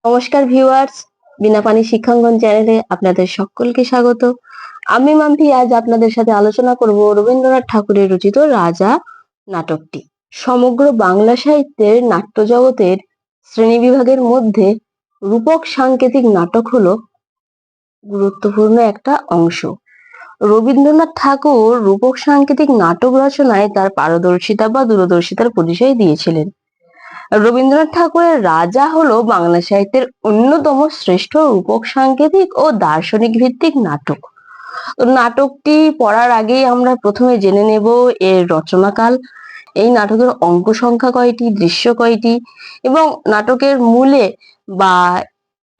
নমস্কার ভিউয়ার্স, বিনা পানি শিক্ষাঙ্গন চ্যানেলে আপনাদের সকলকে স্বাগত। আমি মাম্পি আজ আপনাদের সাথে আলোচনা করব রবীন্দ্রনাথ ঠাকুরের রচিত রাজা নাটকটি। সমগ্র বাংলা সাহিত্যের নাট্য জগতের শ্রেণীবিভাগের মধ্যে রূপক সাংকেতিক নাটক হলো গুরুত্বপূর্ণ একটা অংশ। রবীন্দ্রনাথ ঠাকুর রূপক সাংকেতিক নাটক রচনায় তার পারদর্শিতা বা দূরদর্শিতার পরিচয় দিয়েছিলেন। রবীন্দ্রনাথ ঠাকুরের রাজা হলো বাংলা সাহিত্যের অন্যতম শ্রেষ্ঠ রূপক সাংকেতিক ও দার্শনিক ভিত্তিক নাটক। নাটকটি পড়ার আগেই আমরা প্রথমে জেনে নেব এর রচনাকাল, এই নাটকের অঙ্ক সংখ্যা কয়টি, দৃশ্য কয়টি এবং নাটকের মূলে বা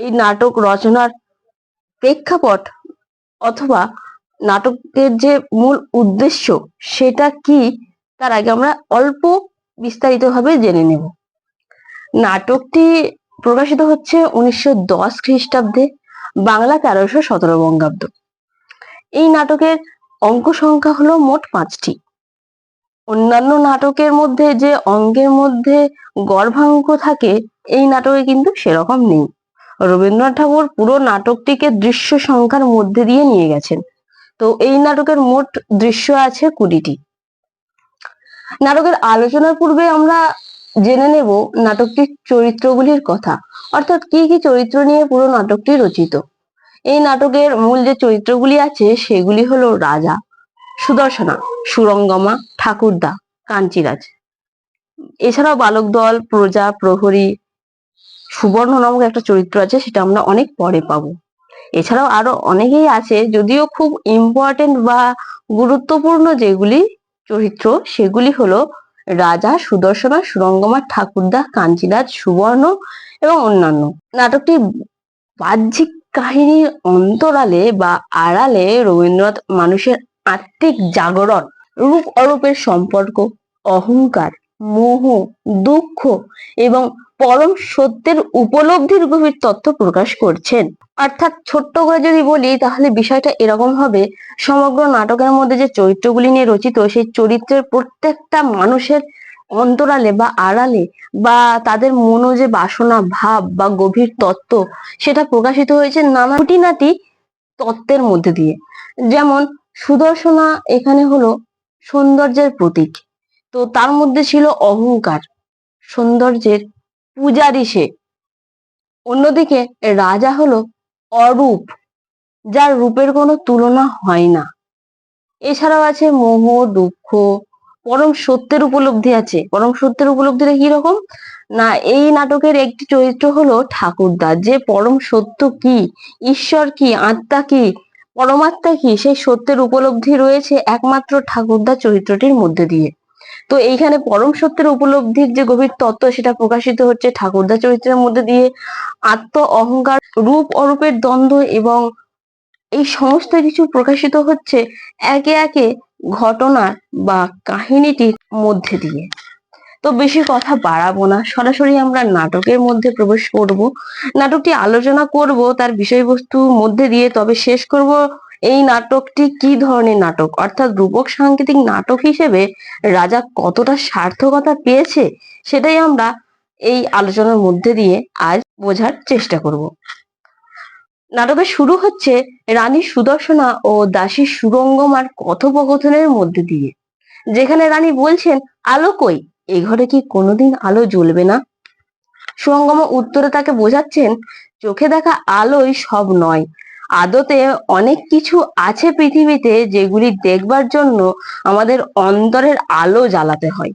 এই নাটক রচনার প্রেক্ষাপট অথবা নাটকের যে মূল উদ্দেশ্য সেটা কি, তার আগে আমরা অল্প বিস্তারিতভাবে জেনে নেব। নাটকটি প্রকাশিত হচ্ছে 1910 খ্রিস্টাব্দে, বাংলা 1317 বঙ্গাব্দ। এই নাটকের অঙ্ক সংখ্যা হলো মোট 5টি। অন্যান্য নাটকের মধ্যে যে অঙ্কের মধ্যে গর্ভাঙ্ক থাকে, এই নাটকে কিন্তু সেরকম নেই। রবীন্দ্রনাথ ঠাকুর পুরো নাটকটিকে দৃশ্য সংখ্যার মধ্যে দিয়ে নিয়ে গেছেন। তো এই নাটকের মোট দৃশ্য আছে 20টি। নাটকের আলোচনার পূর্বে আমরা জেনে নেব নাটকটির চরিত্রগুলির কথা, অর্থাৎ কি কি চরিত্র নিয়ে পুরো নাটকটি রচিত। এই নাটকের মূল যে চরিত্রগুলি আছে সেগুলি হলো রাজা, সুদর্শনা, সুরঙ্গমা, ঠাকুরদা, কাঞ্চিরাজ। এছাড়াও বালক দল, প্রজা, প্রহরী, সুবর্ণ নামক একটা চরিত্র আছে, সেটা আমরা অনেক পরে পাবো। এছাড়াও আরো অনেকেই আছে, যদিও খুব ইম্পর্টেন্ট বা গুরুত্বপূর্ণ যেগুলি চরিত্র সেগুলি হলো রাজা, সুদর্শনা, সুরঙ্গমা, ঠাকুরদা, কাঞ্চিরাজ, সুবর্ণ এবং অন্যান্য। নাটকটির বাহ্যিক কাহিনীর অন্তরালে বা আড়ালে রবীন্দ্রনাথ মানুষের আত্মিক জাগরণ, রূপ অরূপের সম্পর্ক, অহংকার, মোহ, দুঃখ এবং পরম সত্যের উপলব্ধির গভীর তত্ত্ব প্রকাশ করছেন। অর্থাৎ ছোট্ট করে যদি বলি তাহলে বিষয়টা এরকম হবে, সমগ্র নাটকের মধ্যে যে চরিত্রগুলি নিয়ে রচিত সেই চরিত্রের প্রত্যেকটা মানুষের অন্তরালে বা আড়ালে বা তাদের মনো যে বাসনা, ভাব বা গভীর তত্ত্ব, সেটা প্রকাশিত হয়েছে নানা খুঁটিনাটি তত্ত্বের মধ্যে দিয়ে। যেমন সুদর্শনা এখানে হলো সৌন্দর্যের প্রতীক, তো তার মধ্যে ছিল অহংকার, সৌন্দর্যের পূজারী সে। অন্যদিকে রাজা হলো অরূপ, যার রূপের কোনো তুলনা হয় না। এছাড়াও আছে মোহ, দুঃখ, পরম সত্যের উপলব্ধি আছে। পরম সত্যের উপলব্ধিটা কি রকম না, এই নাটকের একটি চরিত্র হলো ঠাকুরদা, যে পরম সত্য কি, ঈশ্বর কি, আত্মা কি, পরমাত্মা কি, সেই সত্যের উপলব্ধি রয়েছে একমাত্র ঠাকুরদা চরিত্রটির মধ্যে দিয়ে। তো এইখানে পরম সত্যের উপলব্ধির যে গভীর তত্ত্ব সেটা প্রকাশিত হচ্ছে ঠাকুরদা চরিত্রের মধ্যে দিয়ে। আত্ম অহংকার, রূপ অরূপের দ্বন্দ্ব এবং এই সমস্ত কিছু প্রকাশিত হচ্ছে একে একে ঘটনার বা কাহিনীটির মধ্যে দিয়ে। তো বেশি কথা বাড়াবো না, সরাসরি আমরা নাটকের মধ্যে প্রবেশ করব। নাটকটি আলোচনা করব তার বিষয়বস্তু মধ্যে দিয়ে, তবে শেষ করব এই নাটকটি কি ধরনের নাটক, অর্থাৎ রূপক সাংকেতিক নাটক হিসেবে রাজা কতটা সার্থকতা পেয়েছে সেটাই আমরা এই আলোচনার মধ্যে দিয়ে আজ বোঝার চেষ্টা করব। নাটকের শুরু হচ্ছে রানী সুদর্শনা ও দাসী সুরঙ্গমার কথোপকথনের মধ্যে দিয়ে, যেখানে রানী বলছেন, আলো কই, এ ঘরে কি কোনোদিন আলো জ্বলবে না? সুরঙ্গমা উত্তরে তাকে বোঝাচ্ছেন, চোখে দেখা আলোই সব নয়, আদতে অনেক কিছু আছে পৃথিবীতে যেগুলি দেখবার জন্য আমাদের অন্তরের আলো জ্বালাতে হয়।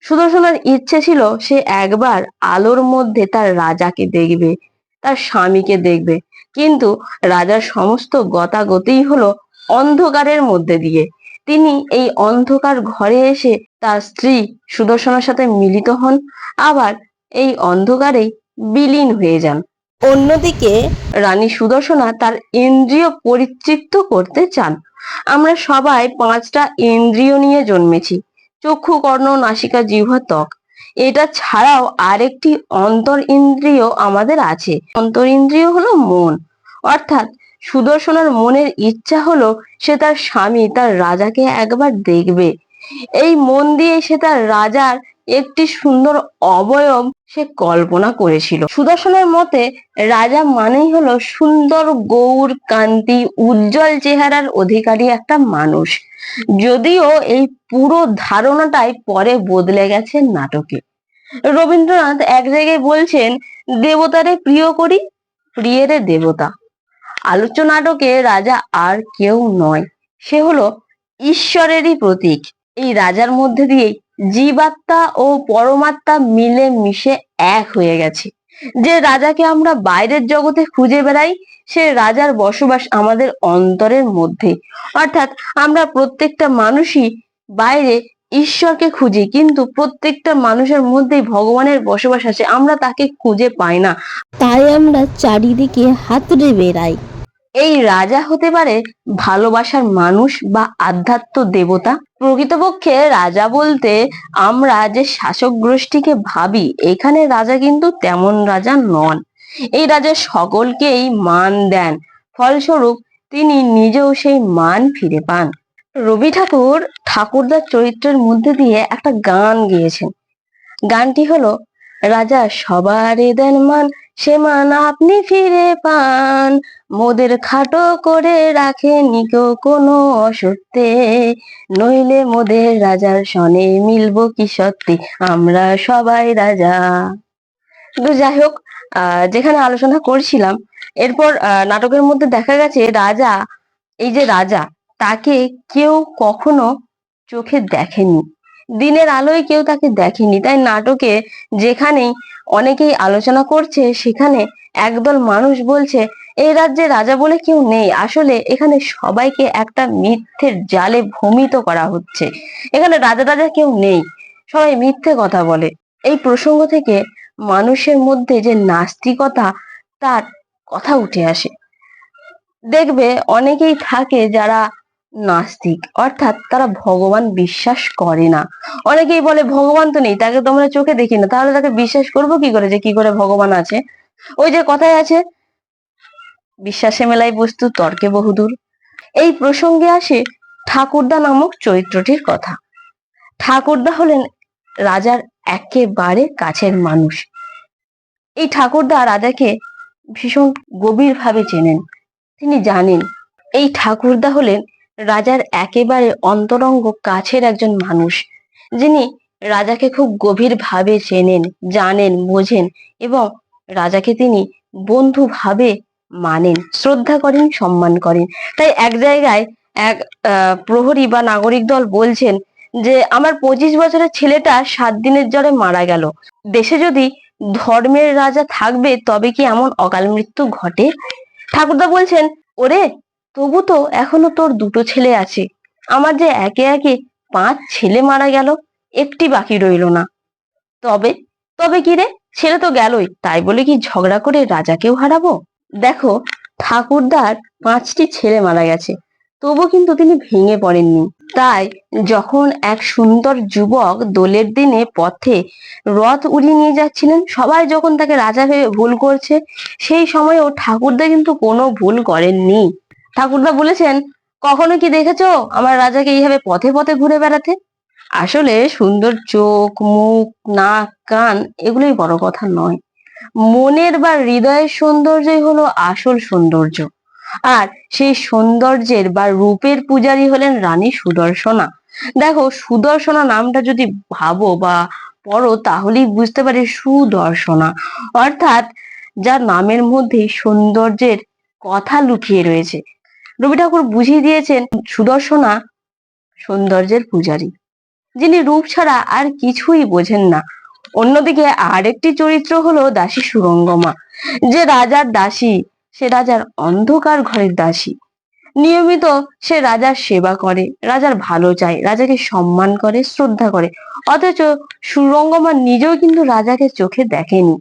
সুদর্শনার ইচ্ছে ছিল সে একবার আলোর মধ্যে তার রাজাকে দেখবে, তার স্বামীকে দেখবে, কিন্তু রাজার সমস্ত গতাগতিই হলো অন্ধকারের মধ্যে দিয়ে। তিনি এই অন্ধকার ঘরে এসে তার স্ত্রী সুদর্শনার সাথে মিলিত হন, আবার এই অন্ধকারেই বিলীন হয়ে যান। অন্যদিকে রানী সুদর্শনা তার ইন্দ্রিয় পরিতৃপ্ত করতে চান। আমরা সবাই 5টা ইন্দ্রিয় নিয়ে জন্মেছি, চক্ষু, কর্ণ, নাসিকা, জিহ্বা, ত্বক। এটা ছাড়াও আরেকটি অন্তর ইন্দ্রিয় আমাদের আছে। অন্তর ইন্দ্রিয় হলো মন। অর্থাৎ সুদর্শনার মনের ইচ্ছা হলো সে তার স্বামী, তার রাজাকে একবার দেখবে। এই মন দিয়ে সে তার রাজার একটি সুন্দর অবয়ব সে কল্পনা করেছিল। সুদর্শনের মতে রাজা মানেই হলো সুন্দর গৌর কান্তি উজ্জ্বল চেহারার অধিকারী একটা মানুষ। যদিও এই পুরো ধারণাটাই পরে বদলে গেছে নাটকে। রবীন্দ্রনাথ এক জায়গায় বলছেন, দেবতারে প্রিয় করি, প্রিয়েরে দেবতা। আলোচ্য নাটকে রাজা আর কেউ নয়, সে হলো ঈশ্বরেরই প্রতীক। এই রাজার মধ্যে দিয়ে জীবাত্মা ও পরমাত্মা মিলে মিশে এক হয়ে গেছে। যে রাজাকে আমরা বাইরের জগতে খুঁজে বেড়াই, সে রাজার বসবাস আমাদের অন্তরের মধ্যে। অর্থাৎ আমরা প্রত্যেকটা মানুষই বাইরে ঈশ্বরকে খুঁজি, কিন্তু প্রত্যেকটা মানুষের মধ্যেই ভগবানের বসবাস আছে, আমরা তাকে খুঁজে পাই না, তাই আমরা চারিদিকে হাতড়ে বেড়াই। এই রাজা হতে পারে ভালোবাসার মানুষ বা আধ্যাত্ম দেবতা। প্রকৃতপক্ষে রাজা বলতে আমরা যে শাসক গোষ্ঠীকে ভাবি, এখানে রাজা কিন্তু তেমন রাজা নন। এই রাজা সকলকেই মান দেন, ফলস্বরূপ তিনি নিজেও সেই মান ফিরে পান। রবি ঠাকুর ঠাকুরদার চরিত্রের মধ্যে দিয়ে একটা গান গেয়েছেন। গানটি হলো, রাজা সবারে দেন মান, সে মান আপনি ফিরে পান, মোদের খাটো করে রাখে নিকো কোনো অসত্যে, নইলে মোদের রাজার সনে মিলবো কি সত্যি, আমরা সবাই রাজা। তো যাই হোক, যেখানে আলোচনা করছিলাম, এরপর নাটকের মধ্যে দেখা গেছে রাজা, এই যে রাজা, তাকে কেউ কখনো চোখে দেখেনি, দিনের আলোয় কেউ তাকে দেখেনি। তাই নাটকে যেখানেই অনেকেই আলোচনা করছে, সেখানে একদল মানুষ বলছে এই রাজ্যে রাজা বলে কেউ নেই। আসলে এখানে সবাইকে একটা মিথ্যের জালে ভ্রমিত করা হচ্ছে। এখানে রাজা রাজা কেউ নেই, সবাই মিথ্যে কথা বলে। এই প্রসঙ্গ থেকে মানুষের মধ্যে যে নাস্তিকতা, তার কথা উঠে আসে। দেখবে অনেকেই থাকে যারা নাস্তিক, অর্থাৎ তারা ভগবান বিশ্বাস করে না। অনেকেই বলে ভগবান তো নেই, তাকে তো আমরা চোখে দেখি না, তাহলে তাকে বিশ্বাস করবো কি করে যে কি করে ভগবান আছে। ওই যে কথায় আছে, বিশ্বাসে মেলাই বস্তু তর্কে বহুদূর। এই প্রসঙ্গে আসে ঠাকুরদা নামক চরিত্রটির কথা। ঠাকুরদা হলেন রাজার একেবারে কাছের মানুষ। এই ঠাকুরদা রাজাকে ভীষণ গভীর ভাবে চেনেন। তিনি জানেন এই ঠাকুরদা হলেন রাজার একেবারে অন্তরঙ্গ কাছের একজন মানুষ, যিনি রাজাকে খুব গভীর ভাবে চেনেন, জানেন, বোঝেন এবং রাজাকে তিনি বন্ধু ভাবে মানেন, শ্রদ্ধা করেন, সম্মান করেন। তাই এক জায়গায় এক প্রহরী বা নাগরিক দল বলছেন যে আমার 25 বছরের ছেলেটা 7 দিনের জ্বরে মারা গেল, দেশে যদি ধর্মের রাজা থাকবে তবে কি এমন অকাল মৃত্যু ঘটে? ঠাকুরদা বলছেন, ওরে তবু তো এখনো তোর 2টো ছেলে আছে, আমার যে একে একে 5 ছেলে মারা গেল, একটি বাকি রইল না। তবে তবে কি রে, ছেলে তো গেলই, তাই বলে কি ঝগড়া করে রাজাকেও হারাবো? দেখো, ঠাকুরদার 5টি ছেলে মারা গেছে, তবু কিন্তু তিনি ভেঙে পড়েননি। তাই যখন এক সুন্দর যুবক দোলের দিনে পথে রথ উড়িয়ে নিয়ে যাচ্ছিলেন, সবাই যখন তাকে রাজা ভেবে ভুল করছে, সেই সময়েও ঠাকুরদা কিন্তু কোনো ভুল করেননি। ঠাকুরদা বলেছেন, কখনো কি দেখেছো আমার রাজাকে এইভাবে পথে পথে ঘুরে বেড়াতে? আসলে সুন্দর চোখ, মুখ, নাক, কান এগুলোই বড় কথা নয়, মনের বা হৃদয়ের সৌন্দর্যই হলো আসল সৌন্দর্য। আর সেই সৌন্দর্যের বা রূপের পূজারী হলেন রানী সুদর্শনা। দেখো, সুদর্শনা নামটা যদি ভাবো বা পড়ো, তাহলেই বুঝতে পারে সুদর্শনা অর্থাৎ যার নামের মধ্যে সৌন্দর্যের কথা লুকিয়ে রয়েছে। রবি ঠাকুর বুঝিয়ে দিয়েছেন সুদর্শনা সৌন্দর্যের পূজারী, যিনি রূপ ছাড়া আর কিছুই বোঝেন না। অন্যদিকে আরেকটি চরিত্র হলো দাসী সুরঙ্গমা, যে রাজার দাসী, সে রাজার অন্ধকার ঘরের দাসী। নিয়মিত সে রাজার সেবা করে, রাজার ভালো চায়, রাজাকে সম্মান করে, শ্রদ্ধা করে। অথচ সুরঙ্গমা নিজেও কিন্তু রাজাকে চোখে দেখেনি।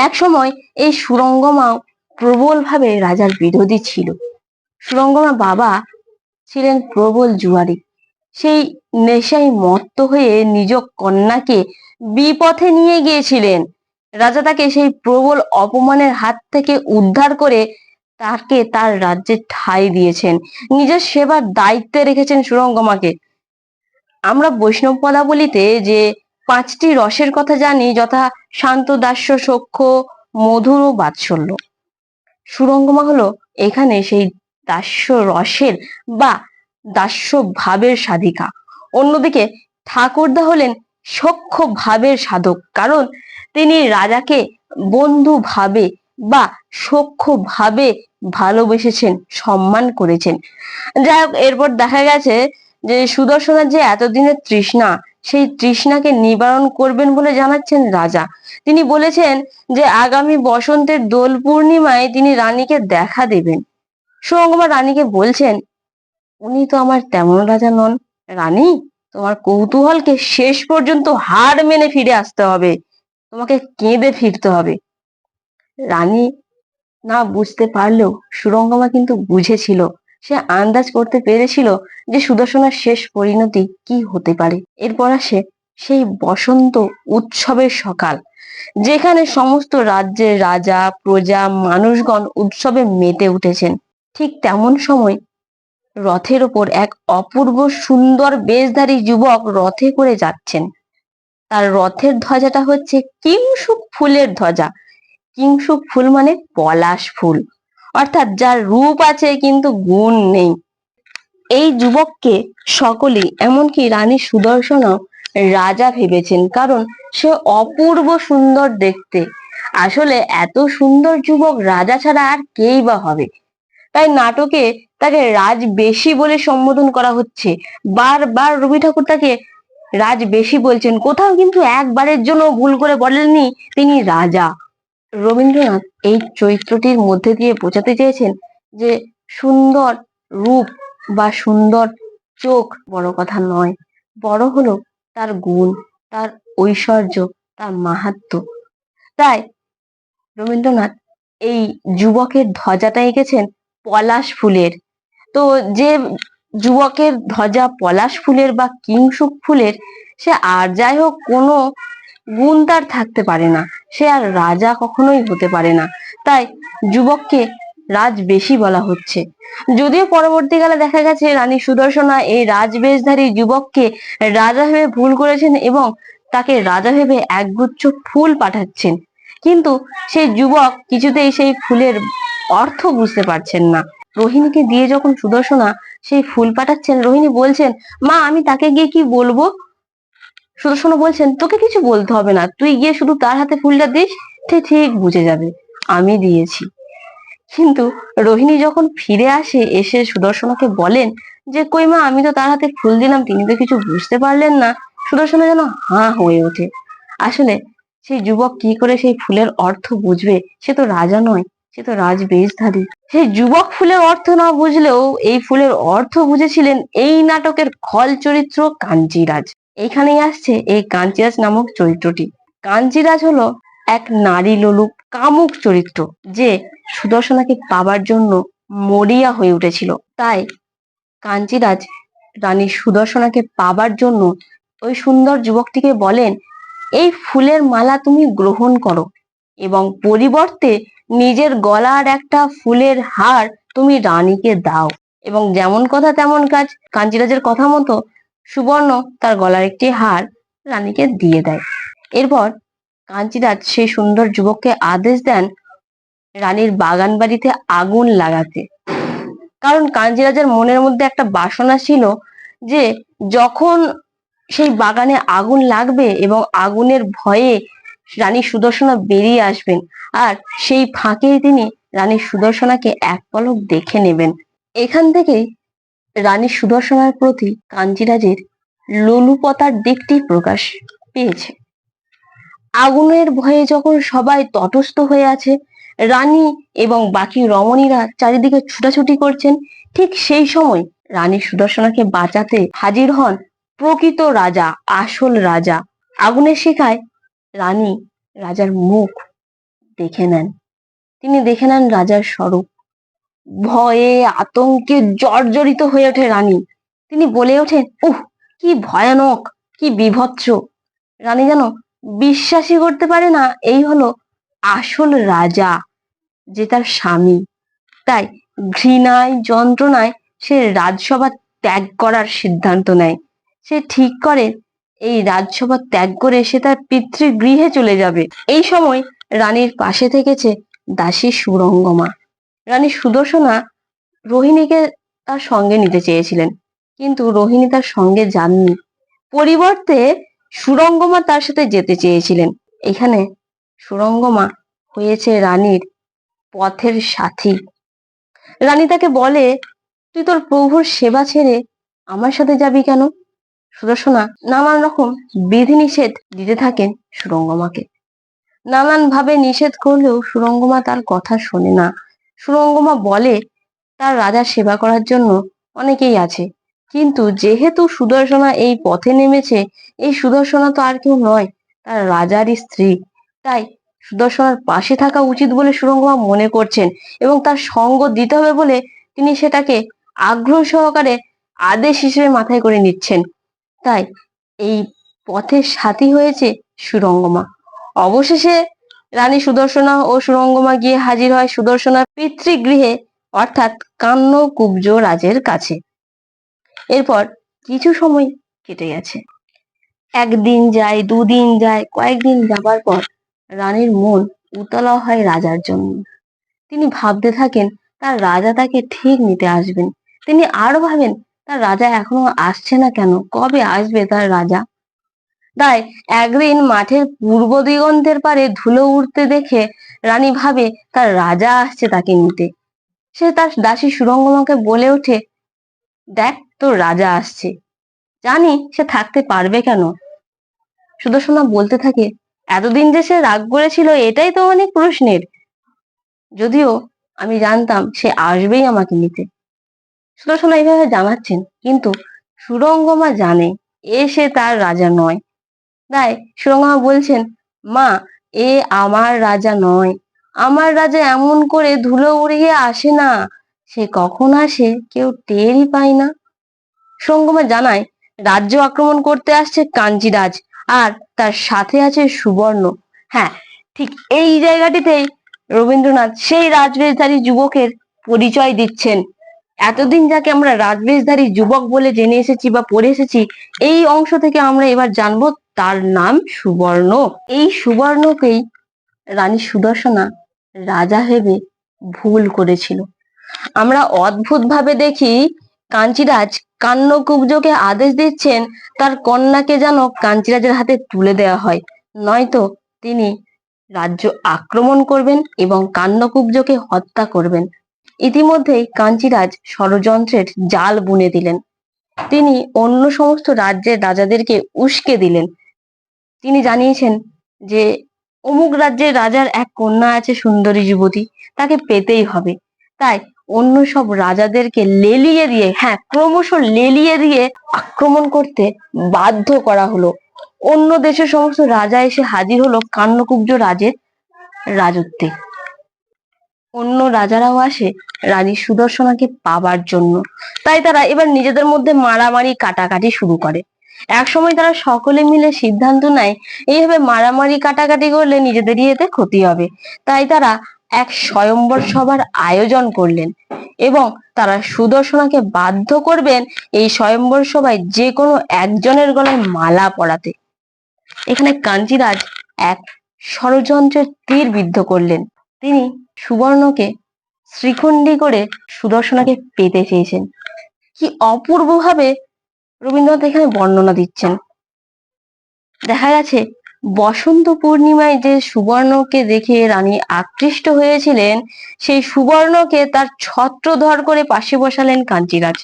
এক সময় এই সুরঙ্গমাও প্রবল ভাবে রাজার বিরোধী ছিল। সুরঙ্গমা বাবা ছিলেন প্রবল জুয়ারি, সেই নেশায় মত্ত হয়ে নিজ কন্যাকে বিপথে নিয়ে গিয়েছিলেন। রাজা তাকে সেই প্রবল অপমানের হাত থেকে উদ্ধার করে তাকে তার রাজ্যে ঠাঁই দিয়েছেন, নিজের সেবার দায়িত্বে রেখেছেন সুরঙ্গমাকে। আমরা বৈষ্ণব পদাবলিতে যে 5টি রসের কথা জানি, যথা শান্ত, দাস্য, সখ্য, মধুর ও বাৎসল্য। সুরঙ্গমা হলো এখানে সেই দাস্য রসের বা দাস্য ভাবের সাধিকা। অন্যদিকে ঠাকুরদা হলেন সখ্য ভাবের সাধক, কারণ তিনি রাজাকে বন্ধু ভাবে বা সখ্য ভাবে ভালোবেসেছেন, সম্মান করেছেন। যাই হোক, এরপর দেখা গেছে যে সুদর্শনের যে এতদিনের তৃষ্ণা, সেই তৃষ্ণাকে নিবারণ করবেন বলে জানাচ্ছেন রাজা। তিনি বলেছেন যে আগামী বসন্তের দোল পূর্ণিমায় তিনি রানীকে দেখা দেবেন। সুরঙ্গমা রানীকে বলছেন, উনি তো আমার তেমন রাজা নন। রানী, তোমার কৌতূহলকে শেষ পর্যন্ত হার মেনে ফিরে আসতে হবে, তোমাকে কেঁদে ফিরতে হবে। রানী না বুঝতে পারলেও সুরঙ্গমা কিন্তু বুঝেছিল, সে আন্দাজ করতে পেরেছিল যে সুদর্শনের শেষ পরিণতি কি হতে পারে। এরপর আসে সেই বসন্ত উৎসবের সকাল, যেখানে সমস্ত রাজ্যের রাজা, প্রজা, মানুষগণ উৎসবে মেতে উঠেছেন। ঠিক তেমন সময় রথের ওপর এক অপূর্ব সুন্দর বেশধারী যুবক রথে করে যাচ্ছেন। তার রথের ধ্বজাটা হচ্ছে কিংশুক ফুলের ধ্বজা। কিংশুক ফুল মানে পলাশ ফুল, অর্থাৎ যার রূপ আছে কিন্তু গুণ নেই। এই যুবককে সকলেই, এমনকি রানী সুদর্শনও রাজা ভেবেছেন, কারণ সে অপূর্ব সুন্দর দেখতে। আসলে এত সুন্দর যুবক রাজা ছাড়া আর কেই বা হবে। তাই নাটকে তাকে রাজবেশী বলে সম্বোধন করা হচ্ছে। বারবার রবি ঠাকুর তাকে রাজবেশী বলছেন, কোথাও কিন্তু একবারের জন্য ভুল করে বলেননি তিনি রাজা। রবীন্দ্রনাথ এই চরিত্রটির মধ্যে দিয়ে বোঝাতে চেয়েছেন যে সুন্দর রূপ বা সুন্দর চোখ বড় কথা নয়, বড় হলো তার গুণ, তার ঐশ্বর্য, তার মাহাত্ম্য। তাই রবীন্দ্রনাথ এই যুবকের ধ্বজাটা এঁকেছেন পলাশ ফুলের। তো যে যুবকের ধ্বজা পলাশ ফুলের বা কিংশুক ফুলের, সে আর যাই হোক কোনো গুণ তার থাকতে পারে না, সে আর রাজা কখনোই হতে পারে না। তাই যুবককে রাজবেশী বলা হচ্ছে। যদিও পরবর্তীকালে দেখা গেছে রানী সুদর্শনা এই রাজবেশধারী যুবককে রাজা ভেবে ভুল করেছেন এবং তাকে রাজা ভেবে একগুচ্ছ ফুল পাঠাচ্ছেন, কিন্তু সেই যুবক কিছুতেই সেই ফুলের অর্থ বুঝতে পারছেন না। রোহিণীকে দিয়ে যখন সুদর্শনা সেই ফুল পাঠাচ্ছেন, রোহিণী বলছেন, মা আমি তাকে গিয়ে কি বলবো? সুদর্শনা বলছেন, তোকে কিছু বলতে হবে না, তুই গিয়ে শুধু তার হাতে ফুলটা দিস, সে ঠিক বুঝে যাবে আমি দিয়েছি। কিন্তু রোহিণী যখন ফিরে আসে, এসে সুদর্শনাকে বলেন যে কই মা, আমি তো তার হাতে ফুল দিলাম, তিনি তো কিছু বুঝতে পারলেন না। সুদর্শনা যেন হাঁ হয়ে ওঠে। আসলে সেই যুবক কি করে সেই ফুলের অর্থ বুঝবে? সে তো রাজা নয়, সে তো রাজবেশধারী। সেই যুবক ফুলের অর্থ না বুঝলেও এই ফুলের অর্থ বুঝেছিলেন এই নাটকের খল চরিত্র কাঞ্চিরাজ। এইখানেই আসছে এই কাঞ্চিরাজ নামক চরিত্রটি। কাঞ্চিরাজ হলো এক নারী লোলুপ কামুক চরিত্র, যে সুদর্শনাকে পাবার জন্য মরিয়া হয়ে উঠেছিল। তাই কাঞ্চিরাজ রানী সুদর্শনাকে পাবার জন্য ওই সুন্দর যুবকটিকে বলেন, এই ফুলের মালা তুমি গ্রহণ করো এবং পরিবর্তে নিজের গলার একটা ফুলের হার তুমি রানীকে দাও। এবং যেমন কথা তেমন কাজ, কাঞ্চিরাজের কথা মতো সুবর্ণ তার গলার একটি হার রানীকে দিয়ে দেয়। এরপর কাঞ্চিরাজ সেই সুন্দর যুবককে আদেশ দেন রানীর বাগান বাড়িতে আগুন লাগাতে, কারণ কাঞ্চিরাজের মনের মধ্যে একটা বাসনা ছিল যে যখন সেই বাগানে আগুন লাগবে এবং আগুনের ভয়ে রানী সুদর্শনা বেরিয়ে আসবেন, আর সেই ফাঁকেই তিনি রানী সুদর্শনাকে এক পলক দেখে নেবেন। এখান থেকেই রানী সুদর্শনার প্রতি কাঞ্চিরাজের লোলুপতার দিকটি প্রকাশ পেয়েছে। আগুনের ভয়ে যখন সবাই তটস্থ হয়ে আছে, রানী এবং বাকি রমণীরা চারিদিকে ছুটাছুটি করছেন, ঠিক সেই সময় রানী সুদর্শনাকে বাঁচাতে হাজির হন প্রকৃত রাজা, আসল রাজা। আগুনের শিখায় রানী রাজার মুখ দেখে নেন, তিনি দেখে নেন রাজার স্বরূপ। ভয়ে আতঙ্কে জর্জরিত হয়ে ওঠে রানী। তিনি বলে ওঠেন, উহ, কি ভয়ানক, কি বীভৎস! রানী যেন বিশ্বাসই করতে পারে না এই হলো আসল রাজা, যে তার স্বামী। তাই ঘৃণায়, যন্ত্রণায় সে রাজসভা ত্যাগ করার সিদ্ধান্ত নেয়। সে ঠিক করে এই রাজসভা ত্যাগ করে সে তার পিতৃগৃহে চলে যাবে। এই সময় রানীর পাশে থেকেছে দাসী সুরঙ্গমা। রানী সুদর্শনা রোহিণীকে তার সঙ্গে নিতে চেয়েছিলেন, কিন্তু রোহিণী তার সঙ্গে যাননি। পরিবর্তে সুরঙ্গমা তার সাথে যেতে চেয়েছিলেন। এখানে সুরঙ্গমা হয়েছে রানীর পথের সাথী। রানী তাকে বলে, তুই তোর প্রভুর সেবা ছেড়ে আমার সাথে যাবি কেন? সুদর্শনা নানান রকম বিধিনিষেধ দিতে থাকেন সুরঙ্গমাকে। নানান ভাবে নিষেধ করলেও সুরঙ্গমা তার কথা শোনে না। সুরঙ্গমা বলে, তার রাজার সেবা করার জন্য অনেকেই আছে, কিন্তু যেহেতু সুদর্শনা এই পথে নেমেছে, এই সুদর্শনা তো আর কেউ নয়, তার রাজারই স্ত্রী। তাই সুদর্শনার পাশে থাকা উচিত বলে সুরঙ্গমা মনে করছেন, এবং তার সঙ্গ দিতে হবে বলে তিনি সেটাকে আগ্রহ সহকারে আদেশ হিসেবে মাথায় করে নিচ্ছেন। তাই এই পথের সাথী হয়েছে সুরঙ্গমা। অবশেষে রানী সুদর্শনা ও সুরঙ্গমা গিয়ে হাজির হয় সুদর্শনার পিতৃগৃহে, অর্থাৎ কান্নকুব্জ রাজের কাছে। এরপর কিছু সময় কেটে গেছে। একদিন যায়, দুদিন যায়, কয়েকদিন যাবার পর রানীর মন উতলা হয় রাজার জন্য। তিনি ভাবতে থাকেন তার রাজা তাকে ঠিক নিতে আসবেন। তিনি আরো ভাবেন তার রাজা এখনো আসছে না কেন, কবে আসবে তার রাজা। তাই একদিন মাঠের পূর্ব দিগন্তের পারে ধুলো উড়তে দেখে রানী ভাবে তার রাজা আসছে তাকে নিতে। সে তার দাসী সুরঙ্গমাকে বলে ওঠে, দেখ তোর রাজা আসছে। জানি সে থাকতে পারবে কেন। সুদর্শনা বলতে থাকে, এতদিন যে সে রাগ করেছিল এটাই তো অনেক প্রশ্নের, যদিও আমি জানতাম সে আসবেই আমাকে নিতে। সুদর্শনা এইভাবে জানাচ্ছেন, কিন্তু সুরঙ্গমা জানে সে তার রাজা নয়। তাই সুরঙ্গমা বলছেন, মা, এ আমার রাজা নয়। আমার রাজা এমন করে ধুলো উড়িয়ে আসে না, সে কখন আসে কেউ টেরই পায় না। সুরঙ্গমা জানায়, রাজ্য আক্রমণ করতে আসছে কাঞ্চিরাজ, আর তার সাথে আছে সুবর্ণ। হ্যাঁ, ঠিক এই জায়গাটিতেই রবীন্দ্রনাথ সেই রাজবেশধারী যুবকের পরিচয় দিচ্ছেন। এতদিন যাকে আমরা রাজবেশধারী যুবক বলে জেনে এসেছি বা পড়ে এসেছি, এই অংশ থেকে আমরা এবার জানবো তার নাম সুবর্ণ। এই সুবর্ণকেই রানী সুদর্শনা রাজা ভেবে ভুল করেছিল। আমরা অদ্ভুত ভাবে দেখি কাঞ্চিরাজ কান্নকুব্জকে আদেশ দিচ্ছেন তার কন্যাকে যেন কাঞ্চিরাজের হাতে তুলে দেওয়া হয়, নয়তো তিনি রাজ্য আক্রমণ করবেন এবং কান্নকুব্জকে হত্যা করবেন। ইতিমধ্যেই কাঞ্চিরাজ ষড়যন্ত্রের জাল বুনে দিলেন। তিনি অন্য সমস্ত রাজ্যের রাজাদেরকে উস্কে দিলেন। তিনি জানিয়েছেন যে অমুক রাজ্যের রাজার এক কন্যা আছে সুন্দরী যুবতী, তাকে পেতেই হবে। তাই অন্য সব রাজাদেরকে লেলিয়ে দিয়ে, হ্যাঁ ক্রমশ লেলিয়ে দিয়ে আক্রমণ করতে বাধ্য করা হলো। অন্য দেশের সমস্ত রাজা এসে হাজির হলো কান্নকুব্জ রাজের রাজত্বে। অন্য রাজারাও আসে রানী সুদর্শনাকে পাবার জন্য। তাই তারা এবার নিজেদের মধ্যে মারামারি কাটাকাটি শুরু করে। এক সময় তারা সকলে মিলে সিদ্ধান্ত নেয়, এইভাবে মারামারি কাটাকাটি করলে নিজেদেরই এতে ক্ষতি হবে। তাই তারা এক স্বয়ম্বর সভার আয়োজন করলেন, এবং তারা সুদর্শনাকে বাধ্য করবেন এই স্বয়ম্বর সভায় যে কোনো একজনের গলায় মালা পরাতে। এখানে কাঞ্চিরাজ এক ষড়যন্ত্রের তীর বিদ্ধ করলেন। তিনি সুবর্ণকে শ্রীখণ্ডী করে সুদর্শনাকে পেতে চেয়েছেন। কি অপূর্ব ভাবে রবীন্দ্রনাথ এখানে বর্ণনা দিচ্ছেন। দেখা গেছে বসন্ত পূর্ণিমায় যে সুবর্ণকে দেখে রানী আকৃষ্ট হয়েছিলেন, সেই সুবর্ণকে তার ছত্রধর করে পাশে বসালেন কাঞ্চিরাজ।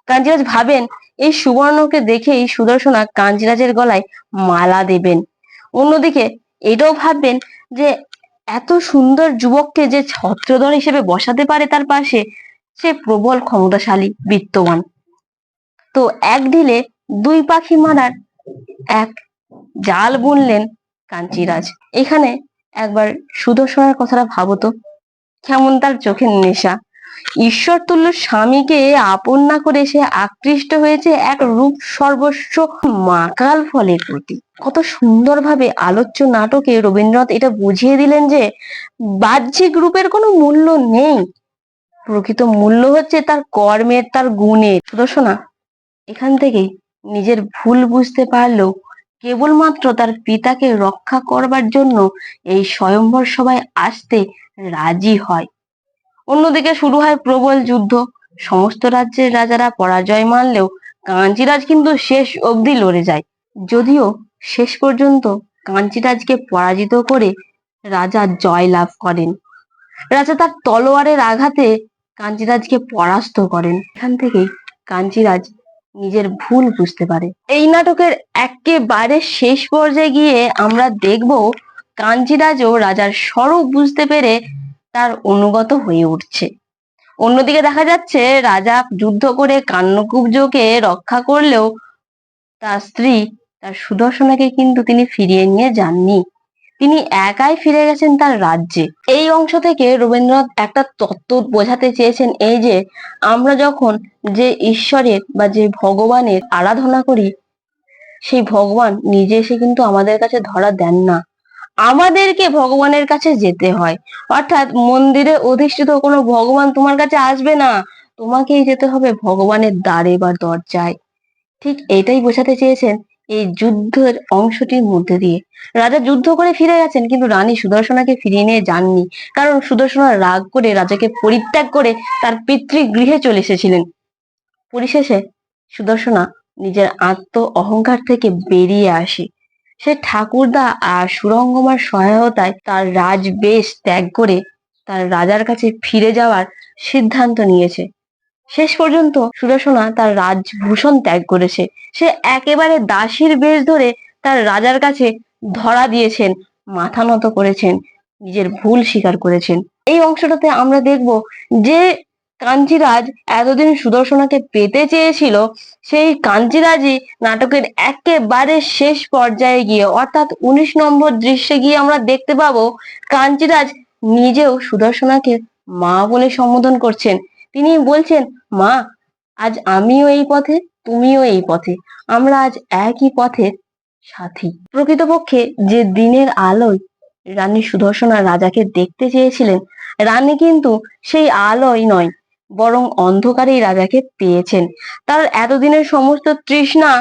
কাঞ্চিরাজ ভাবেন এই সুবর্ণকে দেখেই সুদর্শনা কাঞ্চিরাজের গলায় মালা দেবেন। অন্যদিকে এটাও ভাববেন যে এত সুন্দর যুবককে যে ছত্রধর হিসেবে বসাতে পারে তার পাশে, সে প্রবল ক্ষমতাশালী বিত্তবান। তো এক ঢিলে দুই পাখি মারার এক জাল বুনলেন কাঞ্চিরাজ। এখানে একবার সুদর্শনার কথাটা ভাবতো, কেমন তার চোখের নেশা। ঈশ্বর তুল্য স্বামীকে আপন না করে সে আকৃষ্ট হয়েছে এক রূপ সর্বস্ব মাকাল ফলের প্রতি। কত সুন্দরভাবে আলোচ্য নাটকে রবীন্দ্রনাথ এটা বুঝিয়ে দিলেন যে বাহ্যিক রূপের কোনো মূল্য নেই, প্রকৃত মূল্য হচ্ছে তার কর্মের, তার গুণের। সুদর্শনা এখান থেকেই নিজের ভুল বুঝতে পারলেও কেবলমাত্র তার পিতাকে রক্ষা করবার জন্য এই স্বয়ম্বর সভায় আসতে রাজি হয়। অন্যদিকে শুরু হয় প্রবল যুদ্ধ। সমস্ত রাজ্যের রাজারা পরাজয় মানলেও কাঞ্চিরাজ কিন্তু শেষ অবধি লড়ে যায়। যদিও শেষ পর্যন্ত কাঞ্চিরাজকে পরাজিত করে রাজা জয় লাভ করেন। রাজা তার তলোয়ারের আঘাতে কাঞ্চিরাজকে পরাস্ত করেন। এখান থেকেই কাঞ্চিরাজ নিজের ভুল বুঝতে পারে। এই নাটকের একেবারে শেষ পর্যায়ে গিয়ে আমরা দেখব কাঞ্চিরাজও রাজার স্বরূপ বুঝতে পেরে তার অনুগত হয়ে উঠছে। অন্যদিকে দেখা যাচ্ছে রাজা যুদ্ধ করে কান্যকুব্জকে রক্ষা করলেও তার স্ত্রী তার সুদর্শনাকে কিন্তু তিনি ফিরিয়ে নিয়ে যাননি। তিনি একাই ফিরে গেছেন তার রাজ্যে। এই অংশ থেকে রবীন্দ্রনাথ একটা তত্ত্ব বোঝাতে চেয়েছেন, এই যে আমরা যখন যে ঈশ্বরের বা যে ভগবানের আরাধনা করি, সেই ভগবান নিজে এসে কিন্তু আমাদের কাছে ধরা দেন না, আমাদেরকে ভগবানের কাছে যেতে হয়। অর্থাৎ মন্দিরে অধিষ্ঠিত কোনো ভগবান তোমার কাছে আসবে না, তোমাকেই যেতে হবে ভগবানের দ্বারে বা দরজায়। ঠিক এটাই বোঝাতে চেয়েছেন এই যুদ্ধের অংশটির মধ্যে দিয়ে। রাজা যুদ্ধ করে ফিরে গেছেন, কিন্তু রানী সুদর্শনাকে ফিরিয়ে নিয়ে যাননি, কারণ সুদর্শনা রাগ করে রাজাকে পরিত্যাগ করে তার পিতৃগৃহে চলে এসেছিলেন। পরিশেষে সুদর্শনা নিজের আত্ম অহংকার থেকে বেরিয়ে আসে। সে ঠাকুরদা আর সুরঙ্গমার সহায়তায় তার রাজবেশ ত্যাগ করে তার রাজার কাছে ফিরে যাওয়ার সিদ্ধান্ত নিয়েছে। শেষ পর্যন্ত সুদর্শনা তার রাজভূষণ ত্যাগ করেছে। সে একেবারে দাসীর বেশ ধরে তার রাজার কাছে ধরা দিয়েছেন, মাথা নত করেছেন, নিজের ভুল স্বীকার করেছেন। এই অংশটাতে আমরা দেখব যে কাঞ্চিরাজ এতদিন সুদর্শনাকে পেতে চেয়েছিল, সেই কাঞ্চিরাজই নাটকের একেবারে শেষ পর্যায়ে গিয়ে অর্থাৎ 19 নম্বর দৃশ্যে গিয়ে আমরা দেখতে পাবো কাঞ্চিরাজ নিজেও সুদর্শনাকে মা বলে সম্বোধন করছেন। তিনি বলছেন, মা, আজ আমিও এই পথে, তুমিও এই পথে, আমরা আজ একই পথের সাথী। প্রকৃতপক্ষে যে দিনের আলোয় রানী সুদর্শনা রাজাকে দেখতে চেয়েছিলেন, রানী কিন্তু সেই আলোয় নয়, বরং অন্ধকারেই রাজাকে পেয়েছেন। তার এতদিনের সমস্ত তৃষ্ণা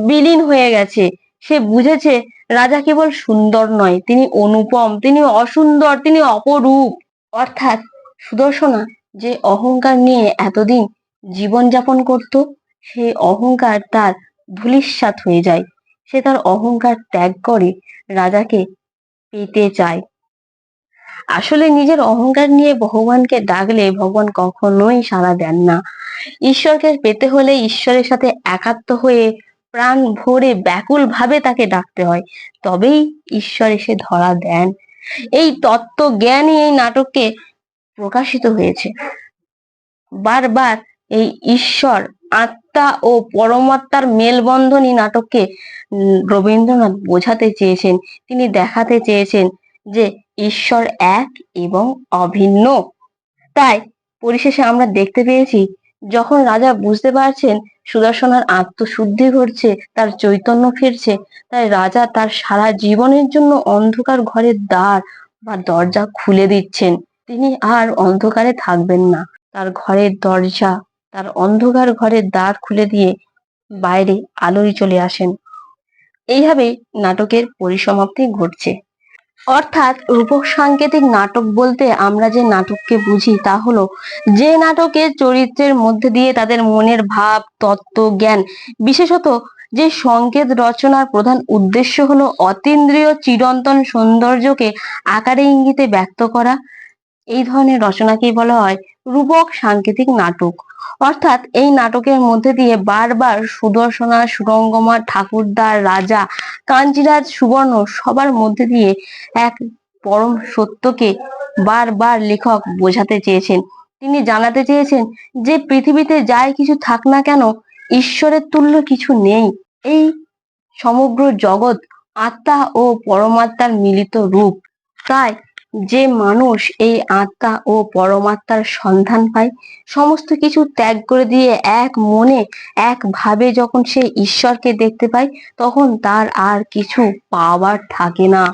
বিলীন হয়ে গেছে। সে বুঝেছে রাজা কেবল সুন্দর নয়, তিনি অনুপম, তিনি অসুন্দর, তিনি অপরূপ। অর্থাৎ সুদর্শনা যে অহংকার নিয়ে এতদিন জীবনযাপন করত, সেই অহংকার তার ধূলিসাৎ হয়ে যায়। সে তার অহংকার ত্যাগ করে রাজাকে পেতে চায়। আসলে নিজের অহংকার নিয়ে ভগবানকে ডাকলে ভগবান কখনোই সাড়া দেন না। ঈশ্বরকে পেতে হলে ঈশ্বরের সাথে একাত্ম হয়ে প্রাণ ভরে ব্যাকুল ভাবে তাকে ডাকতে হয়, তবেই ঈশ্বর এসে ধরা দেন। এই তত্ত্ব জ্ঞানই এই নাটকে প্রকাশিত হয়েছে। বারবার এই ঈশ্বর, আত্মা ও পরমাত্মার মেলবন্ধনই নাটককে রবীন্দ্রনাথ বোঝাতে চেয়েছেন। তিনি দেখাতে চেয়েছেন যে ঈশ্বর এক এবং অভিন্ন। তাই পরিশেষে আমরা দেখতে পেয়েছি, যখন রাজা বুঝতে পারছেন সুদর্শনার আত্মশুদ্ধি ঘটছে, তার চৈতন্য ফিরছে, তাই রাজা তার সারা জীবনের জন্য অন্ধকার ঘরের দ্বার বা দরজা খুলে দিচ্ছেন। তিনি আর অন্ধকারে থাকবেন না। তার ঘরের দরজা, তার অন্ধকার ঘরের দ্বার খুলে দিয়ে বাইরে আলোয় চলে আসেন। এইভাবেই নাটকের পরিসমাপ্তি ঘটছে। অর্থাৎ রূপক সাংকেতিক নাটক বলতে আমরা যে নাটককে বুঝি তা হলো যে নাটকের চরিত্রের মধ্যে দিয়ে তাদের মনের ভাব, তত্ত্ব, জ্ঞান, বিশেষত যে সংকেত রচনার প্রধান উদ্দেশ্য হলো অতীন্দ্রিয় চিরন্তন সৌন্দর্যকে আকারে ইঙ্গিতে ব্যক্ত করা, এই ধরনের রচনাকেই বলা হয় রূপক সাংকেতিক নাটক। অর্থাৎ এই নাটকের মধ্যে দিয়ে বারবার সুদর্শনা, সুরঙ্গমা, ঠাকুরদা, রাজা, কাঞ্চিরাজ, সুবর্ণ সবার মধ্যে দিয়ে এক পরম সত্যকে বারবার লেখক বোঝাতে চেয়েছেন। তিনি জানাতে চেয়েছেন যে পৃথিবীতে যাই কিছু থাক না কেন, ঈশ্বরের তুল্য কিছু নেই। এই সমগ্র জগৎ আত্মা ও পরমাত্মার মিলিত রূপ। তাই যে মানুষ এই আত্মা ও পরমাত্মার সন্ধান পায়, সমস্ত কিছু ত্যাগ করে দিয়ে এক মনে একভাবে যখন সে ঈশ্বরকে দেখতে পায়, তখন তার আর কিছু পাওয়ার থাকে না।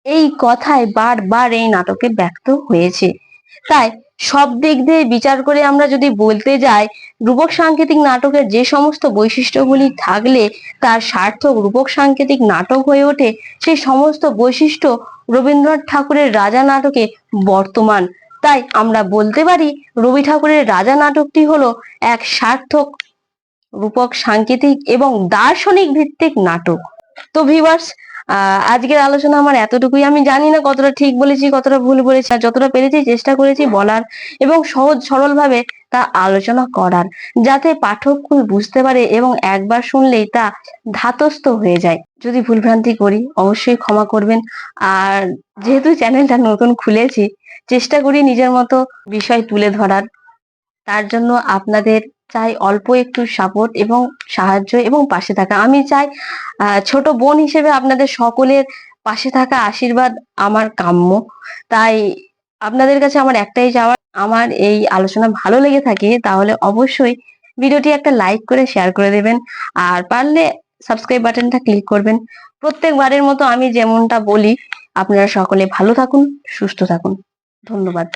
এই কথায় বারবার এই নাটকে ব্যক্ত হয়েছে। তাই সব দিক দিয়ে বিচার করে আমরা যদি বলতে যাই, রূপক সাংকেতিক নাটকের যে সমস্ত বৈশিষ্ট্যগুলি থাকলে তার সার্থক রূপক সাংকেতিক নাটক হয়ে ওঠে, সেই সমস্ত বৈশিষ্ট্য রবীন্দ্রনাথ ঠাকুরের রাজা নাটকে বর্তমান। তাই আমরা বলতে পারি রবি ঠাকুরের রাজা নাটকটি হলো এক সার্থক রূপক সাংকেতিক এবং দার্শনিক ভিত্তিক নাটক। তো ভিউয়ার্স, আজকের আলোচনা আমার এতটুকুই। আমি জানি না কতটা ঠিক বলেছি, কতটা ভুল বলেছি, আর যতটা পেরেছি চেষ্টা করেছি বলার এবং সহজ সরল ভাবে তা আলোচনা করার, যাতে পাঠক বুঝতে পারে এবং একবার শুনলেই তা ধাতস্থ হয়ে যায়। যদি ভুলভ্রান্তি করি অবশ্যই ক্ষমা করবেন। আর যেহেতু চ্যানেলটা নতুন খুলেছি, চেষ্টা করি নিজের মতো বিষয় তুলে ধরার। তার জন্য আপনাদের চাই অল্প একটু সাপোর্ট এবং সাহায্য এবং পাশে থাকা। আমি চাই ছোট বোন হিসেবে আপনাদের সকলের পাশে থাকা, আশীর্বাদ আমার কাম্য। তাই আপনাদের কাছে আমার একটাই চাওয়া, আমার এই আলোচনা ভালো লেগে থাকে তাহলে অবশ্যই ভিডিওটি একটা লাইক করে শেয়ার করে দেবেন, আর পারলে সাবস্ক্রাইব বাটনটা ক্লিক করবেন। প্রত্যেকবারের মতো আমি যেমনটা বলি, আপনারা সকলে ভালো থাকুন, সুস্থ থাকুন। ধন্যবাদ।